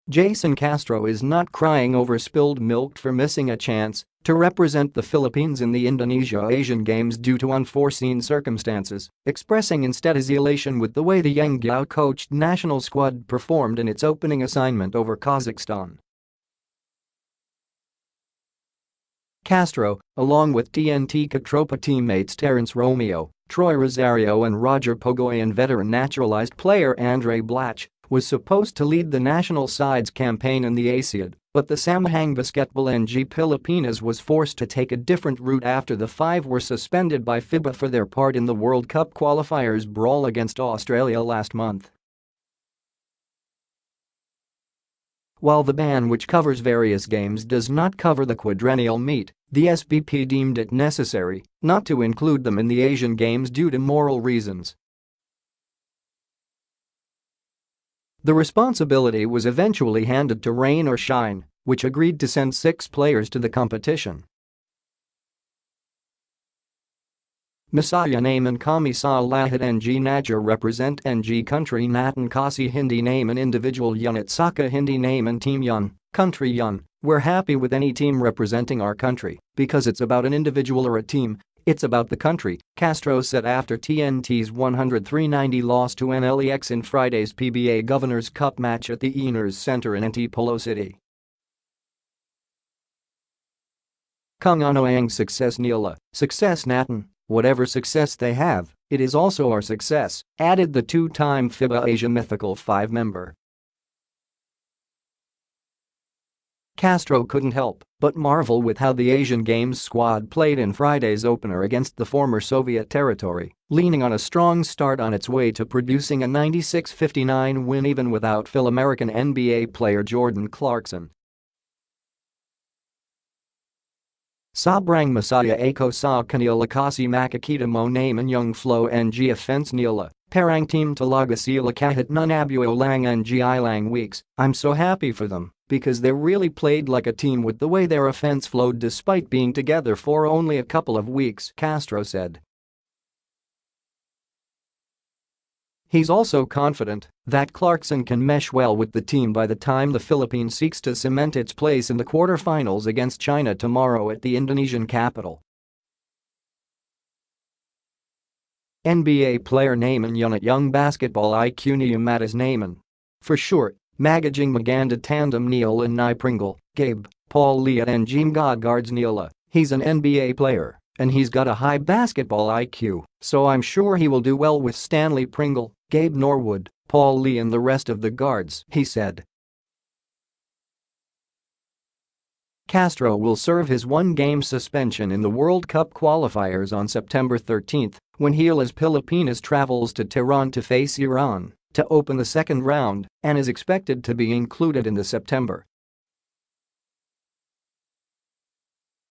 Jason Castro is not crying over spilled milk for missing a chance to represent the Philippines in the Indonesia Asian Games due to unforeseen circumstances, expressing instead his elation with the way the Yanggao-coached national squad performed in its opening assignment over Kazakhstan. Castro, along with TNT Catropa teammates Terence Romeo, Troy Rosario and Roger Pogoy and veteran naturalized player Andre Blatch, was supposed to lead the national side's campaign in the ASEAN, but the Samahang Basketball NG Pilipinas was forced to take a different route after the five were suspended by FIBA for their part in the World Cup qualifiers brawl against Australia last month. While the ban, which covers various games, does not cover the quadrennial meet, the SBP deemed it necessary not to include them in the Asian Games due to moral reasons. The responsibility was eventually handed to Rain or Shine, which agreed to send 6 players to the competition. Masaya Naman Kami sa Lahat NG Naja represent NG country Natan Kasi Hindi name an individual yun at Saka Hindi name and team yun, country yun. We're happy with any team representing our country because it's about an individual or a team. It's about the country, Castro said after TNT's 103-90 loss to NLEX in Friday's PBA Governors' Cup match at the Eners Center in Antipolo City. Kung ano ang success nila, success natin, whatever success they have, it is also our success, added the two-time FIBA Asia Mythical 5 member. Castro couldn't help but marvel with how the Asian Games squad played in Friday's opener against the former Soviet territory, leaning on a strong start on its way to producing a 96-59 win even without Phil-American NBA player Jordan Clarkson. Sobrang masaya ako sa kanila kasi makakita mo naman yung flow ng offense nila, parang team talaga sila kahit nanabyo lang ang ilang weeks. I'm so happy for them because they really played like a team with the way their offense flowed despite being together for only a couple of weeks, Castro said. He's also confident that Clarkson can mesh well with the team by the time the Philippines seeks to cement its place in the quarterfinals against China tomorrow at the Indonesian capital. NBA player Naman yun at young basketball IQ niya matas Naman. For short, magaging maganda tandem Neil and Nye Pringle, Gabe, Paul Lee at NG guards Neila. He's an NBA player, and he's got a high basketball IQ, so I'm sure he will do well with Stanley Pringle, Gabe Norwood, Paul Lee and the rest of the guards, he said. Castro will serve his one-game suspension in the World Cup qualifiers on September 13 when he as Pilipinas travels to Tehran to face Iran to open the second round and is expected to be included in the September